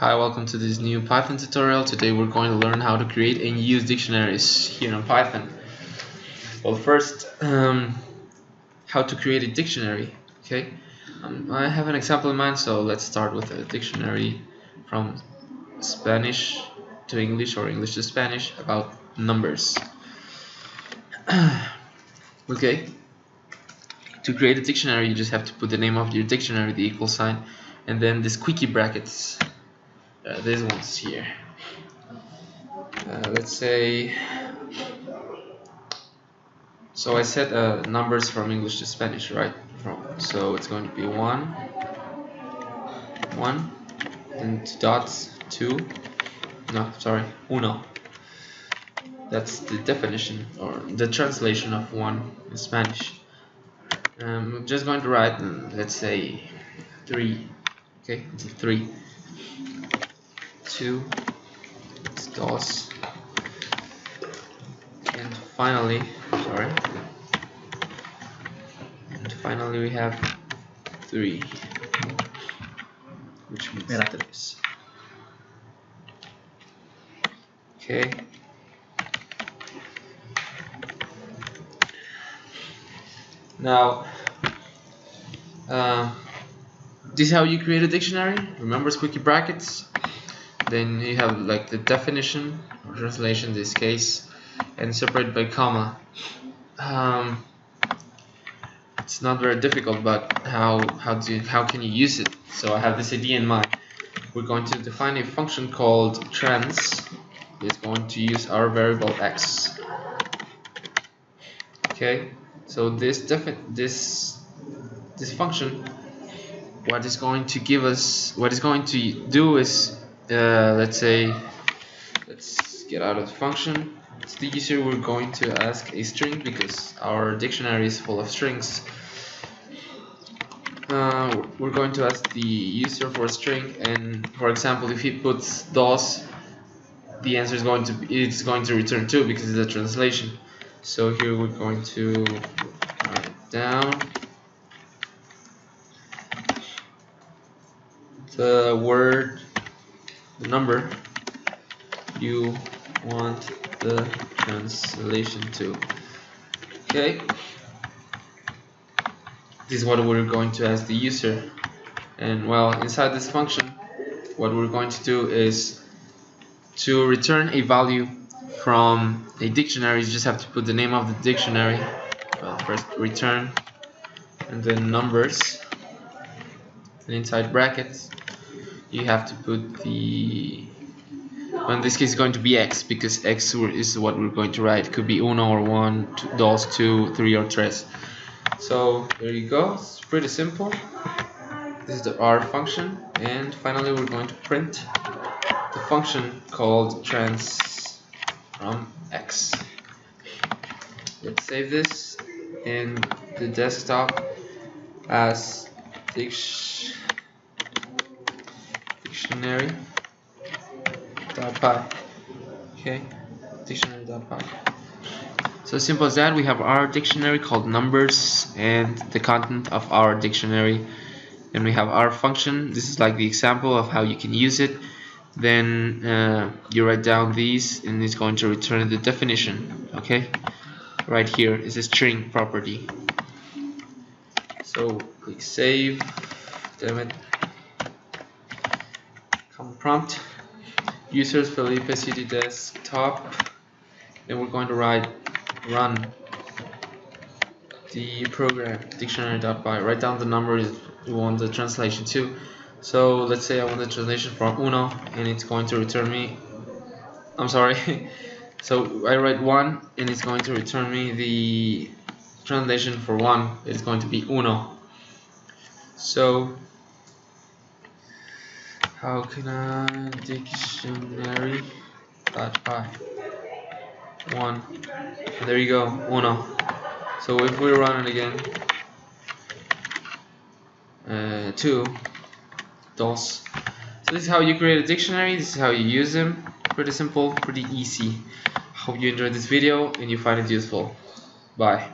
Hi, welcome to this new Python tutorial. Today we're going to learn how to create and use dictionaries here in Python. Well, first, how to create a dictionary. Okay, I have an example in mind, so let's start with a dictionary from Spanish to English or English to Spanish about numbers. Okay, to create a dictionary, you just have to put the name of your dictionary, the equal sign, and then the squeaky brackets. These ones here. Let's say, so I set numbers from English to Spanish, right? So it's going to be 1, and two dots, 2, no, sorry, uno. That's the definition or the translation of 1 in Spanish. I'm just going to write, let's say, 3. Okay, it's a 3. 2, it's dos, and finally, we have 3, which means this. Okay. Now, this is how you create a dictionary. Remember squeaky brackets. Then you have like the definition or translation in this case, and separate by comma. It's not very difficult, but how can you use it? So I have this idea in mind. We're going to define a function called trans. It's going to use our variable x. Okay, so this function, what it's going to do is, let's get out of the function. It's the user. We're going to ask a string because our dictionary is full of strings. We're going to ask the user for a string, and for example, if he puts dos, the answer is going to return 2 because it's a translation. So here we're going to write it down. The word, the number you want the translation to. Okay. This is what we're going to ask the user, and well, inside this function, what we're going to do is to return a value from a dictionary. You just have to put the name of the dictionary. Well, first return, and then numbers, and inside brackets you have to put the, well, in this case it's going to be x, because x is what we're going to write. It could be uno or 1, dos, 2, 3, or tres. So there you go. It's pretty simple. This is our function, and finally we're going to print the function called trans from x. Let's save this in the desktop as dictionary.py. Okay, dictionary.py. So simple as that. We have our dictionary called numbers and the content of our dictionary, and we have our function. This is like the example of how you can use it. Then you write down these, and it's going to return the definition. Okay, right here is a string property. So click save. Damn it. Command prompt. Users Felipe cd desktop. Then we're going to write run the program dictionary.py. Write down the number you want the translation to. So let's say I want the translation from uno, and it's going to return me, I'm sorry, so I write 1, and it's going to return me the translation for 1. It's going to be uno. So how can I dictionary.py 1, and there you go, uno. So if we run it again, 2, dos. So this is how you create a dictionary. This is how you use them. Pretty simple, pretty easy. Hope you enjoyed this video and you find it useful. Bye.